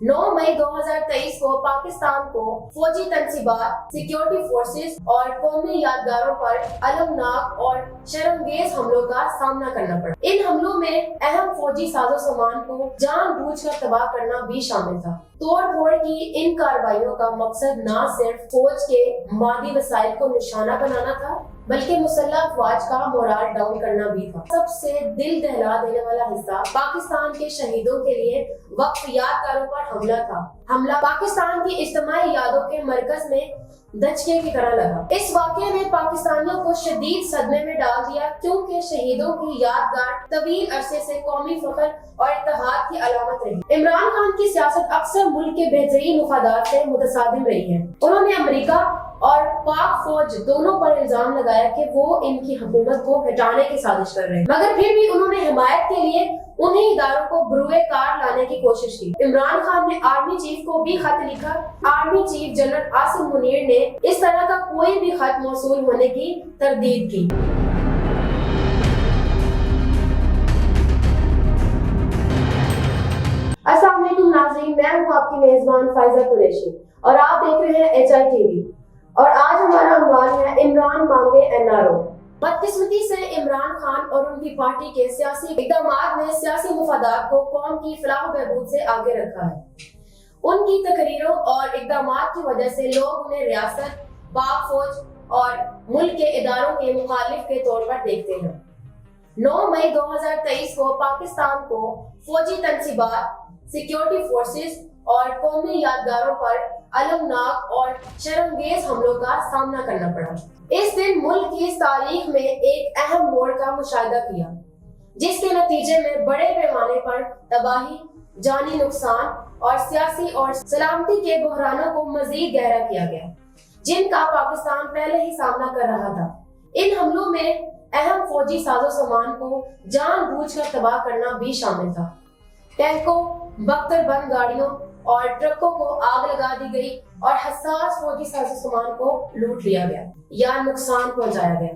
9 मई 2023 को पाकिस्तान को फौजी तनसीबात, सिक्योरिटी फोर्सेस और कौमी यादगारों पर अलमनाक और शर्मगेज हमलों का सामना करना पड़ा। इन हमलों में अहम फौजी साजो सामान को जानबूझकर तबाह करना भी शामिल था। तोड़ फोड़ की इन कार्रवाइयों का मकसद न सिर्फ फौज के मादी वसाइल को निशाना बनाना था, बल्कि मुसल्लह अफवाज का मोराल डाउन करना भी था। सबसे दिल दहला देने वाला हिस्सा पाकिस्तान के शहीदों के लिए वक्फ यादगारों पर हमला था। हमला पाकिस्तान की इज्तिमाई यादों के मरकज में धचके की तरह लगा। इस वाक़ये ने पाकिस्तानियों को शदीद सदमे में डाल दिया, क्योंकि शहीदों की यादगार तवील अरसे से कौमी फख्र और इत्तेहाद की अलामत रही। इमरान खान की सियासत अक्सर मुल्क के बेहतरीन मुफादात से मुतसादिम रही है। उन्होंने अमेरिका और पाक फौज दोनों पर इल्जाम लगाया कि वो इनकी हुकूमत को हटाने की साजिश कर रहे हैं, मगर फिर भी उन्होंने हिमायत के लिए उन्हीं इदारों को बरूए कार लाने की कोशिश की। इमरान खान ने आर्मी चीफ को भी खत लिखा। Army chief general Asim Munir ने इस तरह का कोई भी खत मौसूल होने की तरदीद की। अस्सलाम वालेकुम नाज़रीन, मैं हूँ आपकी मेजबान फाइजा कुरैशी और आप देख रहे हैं HITV। और आज हमारा अनवान है इमरान मांगे NRO। बदकिस्मती से इमरान खान और उनकी पार्टी के सियासी इक़दामात ने सियासी मुफादात को कौम की फलाह बहबूद से आगे रखा है। उनकी तकरीरों और इक़दामात की वजह से लोग उन्हें रियासत, पाक फौज और मुल्क के इदारों के मुखालिफ के तौर पर देखते हैं। 9 मई 2023 को पाकिस्तान को फौजी तनसीबात, सिक्योरिटी फोर्सेस और कौमी यादगारों पर अलमनाक और शर्मगेज हमलों का सामना करना पड़ा। इस दिन मुल्क की तारीख में एक अहम मोड़ का मुशाहिदा किया, जिसके नतीजे में बड़े पैमाने पर तबाही, जानी नुकसान और सियासी और सलामती के बहरानों को मजीद गहरा किया गया, जिनका पाकिस्तान पहले ही सामना कर रहा था। इन हमलों में अहम फौजी साजो सामान को जानबूझकर तबाह करना भी शामिल था। टैंकों, बख्तर बंद गाड़ियों और ट्रकों को आग लगा दी गई और हसास फौजी साजो सामान को लूट लिया गया या नुकसान पहुंचाया गया।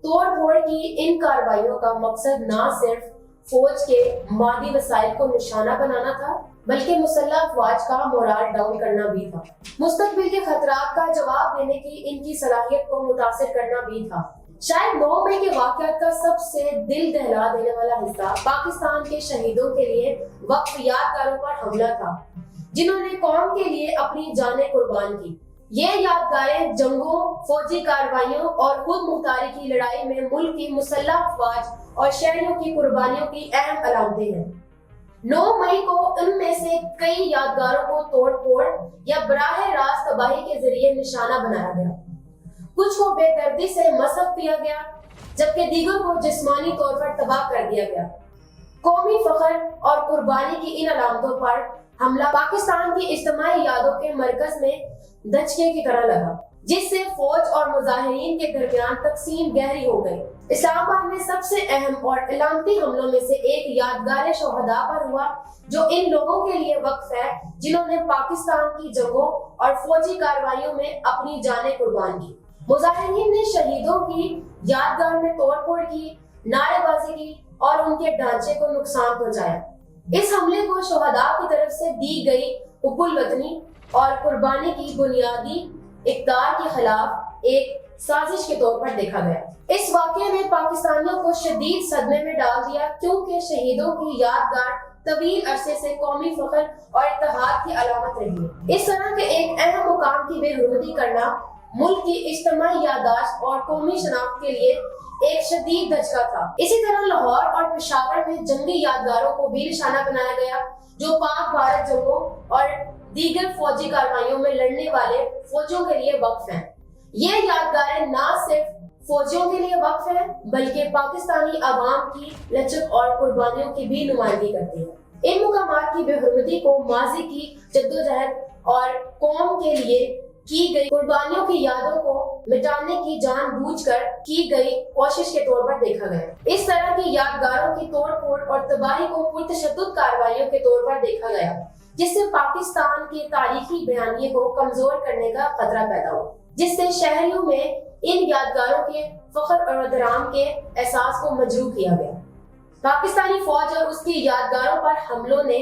तोड़ फोड़ की इन कार्रवाइयों का मकसद न सिर्फ फौज के मादी वसाइल को निशाना बनाना था, बल्कि मुसल्लह अफवाज का मोराल डाउन करना भी था। मुस्तकबिल के खतरात का जवाब देने की इनकी सलाहियत को मुतासिर करना भी था। शायद 9 मई के वाक़यात का सबसे दिल दहला देने वाला हिस्सा पाकिस्तान के शहीदों के लिए वक्फ यादगारों पर हमला था, जिन्होंने कौम के लिए अपनी जानें कुर्बान की। ये यादगारें जंगों, फौजी कार्रवाइयों और खुद मुख्तारी की लड़ाई में मुल्क की मुसल्लह अफवाज और शहरियों की कुर्बानियों की अहम अलामतें हैं। 9 मई को उनमें से कई यादगारों को तोड़ फोड़ या बराह रास्त तबाही के जरिए निशाना बनाया गया। कुछ को बेदर्दी से मसक दिया गया, जबकि दीगर को जिस्मानी तौर पर तबाह कर दिया गया। कौमी फख्र और कुर्बानी की इन अलामतों पर हमला पाकिस्तान की इज्तिमाई यादों के मरकज में धचके की तरह लगा, जिससे फौज और मुजाहिरीन के दरमियान तकसीम गहरी हो गई। इस्लामाबाद में सबसे अहम और अलामती हमलों में से एक यादगार शोहदा पर हुआ, जो इन लोगों के लिए वक्फ है जिन्होंने पाकिस्तान की जंगों और फौजी कार्रवाइयों में अपनी जानें कुर्बान की। मुजाहिरीन ने शहीदों की यादगार में तोड़ फोड़ की, नारेबाजी की और उनके ढांचे को नुकसान पहुंचाया। इस हमले को शोहदा की तरफ से दी गई हुब्बुल वतनी और कुर्बानी की बुनियादी इक़दार के खिलाफ एक साजिश के तौर पर देखा गया। इस वाक़ये ने पाकिस्तानियों को शदीद सदमे में डाल दिया, क्योंकि शहीदों की यादगार तवील अरसे से कौमी फख्र और इत्तेहाद की अलामत रही है। इस तरह के एक अहम मुकाम की बेहुरमती करना मुल्क की इज्तिमाई यादाश्त और कौमी शनाख्त के लिए एक शदीद धचका था। इसी तरह लाहौर और पेशावर में जंगी यादगारों को भी निशाना बनाया गया, जो पाक भारत जंगों और दीगर फौजी कार्रवाइयों में लड़ने वाले फौजियों के लिए वक्फ हैं। ये यादगारें न सिर्फ फौजियों के लिए वक्फ हैं, बल्कि पाकिस्तानी अवाम की लचक और कुर्बानियों की भी नुमाइंदगी करती है। इन मुकामात की बेहुरमती को माजी की जद्दोजहद और कौम के लिए की गई कुर्बानियों की यादों को मिटाने की जानबूझकर की गई कोशिश के तौर पर देखा गया। इस तरह की यादगारों की तोड़ फोड़ और तबाही को पुरतशद्दुद कार्रवाइयों के तौर पर देखा गया, जिससे पाकिस्तान के तारीखी बयानिए को कमजोर करने का खतरा पैदा हुआ, जिससे शहरियों में इन यादगारों के फख्र और एहतराम के एहसास को मजरूह किया गया। پاکستانی فوج اور اس کی یادگاروں پر حملوں نے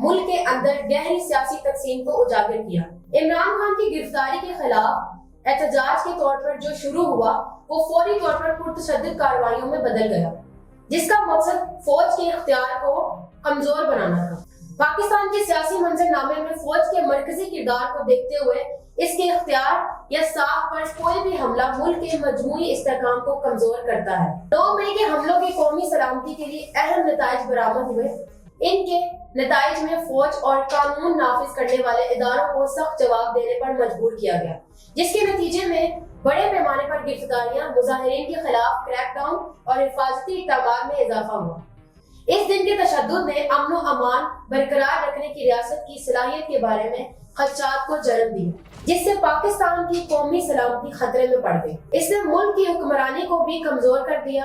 ملک کے اندر گہری سیاسی تقسیم کو اجاگر کیا۔ عمران خان کی گرفتاری کے خلاف احتجاج کے طور پر جو شروع ہوا وہ فوری طور پر پرتشدد کارروائیوں میں بدل گیا، جس کا مقصد فوج کے اختیار کو کمزور بنانا تھا۔ پاکستان کے سیاسی منظر نامے میں فوج کے مرکزی کردار کو دیکھتے ہوئے اس کے اختیار یا ساکھ پر کوئی بھی حملہ ملک کے مجموعی استحکام کو کمزور کرتا ہے۔ 9 مئی کے حملوں کے قومی سلامتی کے لیے اہم نتائج برآمد ہوئے۔ ان کے نتائج میں فوج اور قانون نافذ کرنے والے اداروں کو سخت جواب دینے پر مجبور کیا گیا، جس کے نتیجے میں بڑے پیمانے پر گرفتاریاں، مظاہرین کے خلاف کریک ڈاؤن اور حفاظتی اقدامات میں اضافہ ہوا۔ اس دن کے تشدد نے امن و امان برقرار رکھنے کی ریاست کی صلاحیت کے بارے میں خدشات کو جنم دیا، جس سے پاکستان کی قومی سلامتی خطرے میں پڑ گئی۔ اس نے ملک کی حکمرانی کو بھی کمزور کر دیا،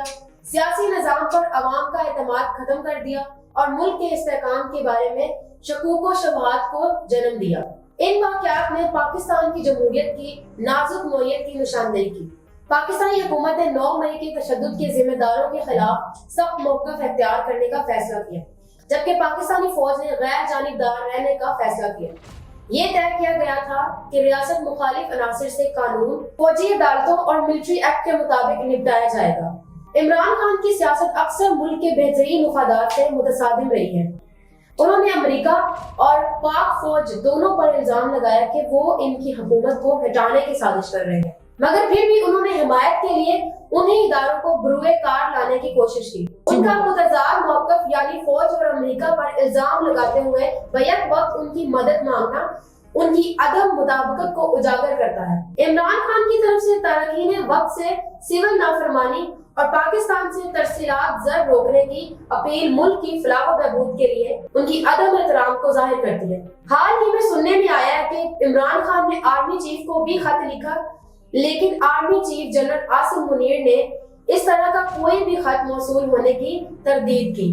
سیاسی نظام پر عوام کا اعتماد ختم کر دیا اور ملک کے استحکام کے بارے میں شکوک و شبہات کو جنم دیا۔ ان واقعات نے پاکستان کی جمہوریت کی نازک نوعیت کی نشاندہی کی۔ پاکستانی حکومت نے 9 مئی کے تشدد کے ذمہ داروں کے خلاف سخت موقف اختیار کرنے کا فیصلہ کیا، جبکہ پاکستانی فوج نے غیر جانبدار رہنے کا فیصلہ کیا۔ یہ طے کیا گیا تھا کہ ریاست مخالف عناصر سے قانون، فوجی عدالتوں اور ملٹری ایکٹ کے مطابق نپٹایا جائے گا۔ عمران خان کی سیاست اکثر ملک کے بہترین مفادات سے متصادم رہی ہے۔ انہوں نے امریکہ اور پاک فوج دونوں پر الزام لگایا کہ وہ ان کی حکومت کو ہٹانے کی سازش کر رہے ہیں، مگر پھر بھی انہوں نے حمایت کے لیے انہی اداروں کو بروئے کار لانے کی کوشش کی۔ ان کا متضاد موقف یعنی فوج اور امریکہ پر الزام لگاتے ہوئے بیک وقت ان کی مدد مانگنا ان کی عدم مطابقت کو اجاگر کرتا ہے۔ عمران خان کی طرف سے تارکین وقت سے سول نافرمانی اور پاکستان سے ترسیلات زر روکنے کی اپیل ملک کی فلاح و بہبود کے لیے ان کی عدم احترام کو ظاہر کرتی ہے۔ حال ہی میں سننے میں آیا ہے کہ عمران خان نے آرمی چیف کو بھی خط لکھا، لیکن army chief general Asim Munir نے اس طرح کا کوئی بھی خط موصول ہونے کی تردید کی۔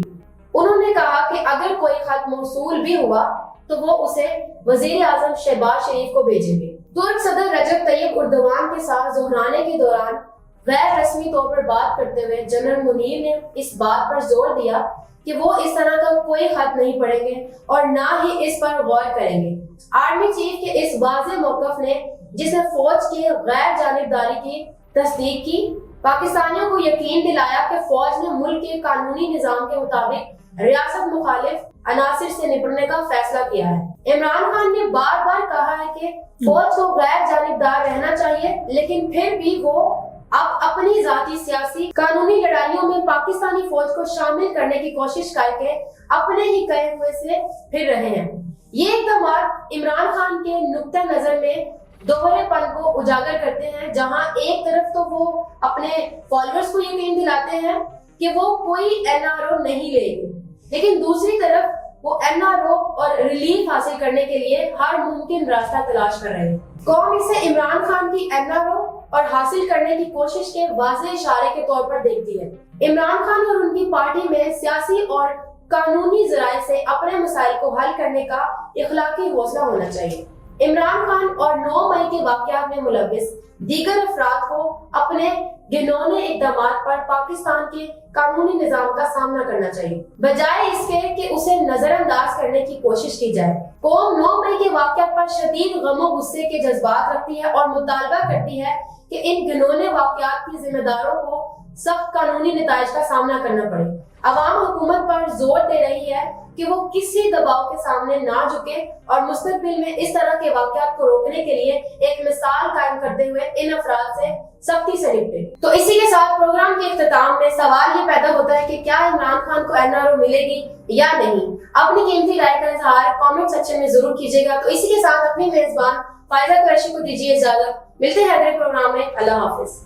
انہوں نے کہا کہ اگر کوئی خط موصول بھی ہوا تو وہ اسے وزیر اعظم شہباز شریف کو بھیجیں گے۔ ترک صدر رجب طیب اردوان کے ساتھ ظہرانے کے دوران غیر رسمی طور پر بات کرتے ہوئے جنرل منیر نے اس بات پر زور دیا کہ وہ اس طرح کا کوئی خط نہیں پڑھیں گے اور نہ ہی اس پر غور کریں گے۔ آرمی چیف کے اس واضح موقف نے، جس نے فوج کی غیر جانبداری کی تصدیق کی، پاکستانیوں کو یقین دلایا کہ فوج نے ملک کے قانونی نظام کے مطابق ریاست مخالف عناصر سے نپٹنے کا فیصلہ کیا ہے۔ عمران خان نے بار بار کہا ہے کہ فوج کو غیر جانبدار رہنا چاہیے، لیکن پھر بھی وہ اب اپنی ذاتی سیاسی قانونی لڑائیوں میں پاکستانی فوج کو شامل کرنے کی کوشش کر کے اپنے ہی کہے ہوئے سے پھر رہے ہیں۔ یہ اقدامات عمران خان کے نقطہ نظر میں دوہرے پن کو اجاگر کرتے ہیں، جہاں ایک طرف تو وہ اپنے فالوورز کو یقین دلاتے ہیں کہ وہ کوئی NRO نہیں لے گے، لیکن دوسری طرف وہ NRO اور ریلیف حاصل کرنے کے لیے ہر ممکن راستہ تلاش کر رہے ہیں۔ قوم اسے عمران خان کی NRO اور حاصل کرنے کی کوشش کے واضح اشارے کے طور پر دیکھتی ہے۔ عمران خان اور ان کی پارٹی میں سیاسی اور قانونی ذرائع سے اپنے مسائل کو حل کرنے کا اخلاقی حوصلہ ہونا چاہیے۔ عمران خان اور 9 مئی کے واقعات میں ملوث دیگر افراد کو اپنے گھنونے اقدامات پر پاکستان کے قانونی نظام کا سامنا کرنا چاہیے، بجائے اس کے کہ اسے نظر انداز کرنے کی کوشش کی جائے۔ قوم 9 مئی کے واقعات پر شدید غم و غصے کے جذبات رکھتی ہے اور مطالبہ کرتی ہے کہ ان گھنونے واقعات کی ذمہ داروں کو سخت قانونی نتائج کا سامنا کرنا پڑے۔ عوام حکومت پر زور دے رہی ہے کہ وہ کسی دباؤ کے سامنے نہ جھکے اور مستقبل میں اس طرح کے واقعات کو روکنے کے لیے ایک مثال قائم کرتے ہوئے ان افراد سے سختی سے نپٹے۔ تو اسی کے ساتھ پروگرام کے اختتام میں سوال یہ پیدا ہوتا ہے کہ کیا عمران خان کو NRO ملے گی یا نہیں؟ اپنی قیمتی رائے کا اظہار کامنٹ سیکشن میں ضرور کیجیے گا۔ تو اسی کے ساتھ اپنی میزبان فائزہ قریشی کو دیجیے اجازت۔ ملتے ہیں اگلے پروگرام میں۔ اللہ حافظ۔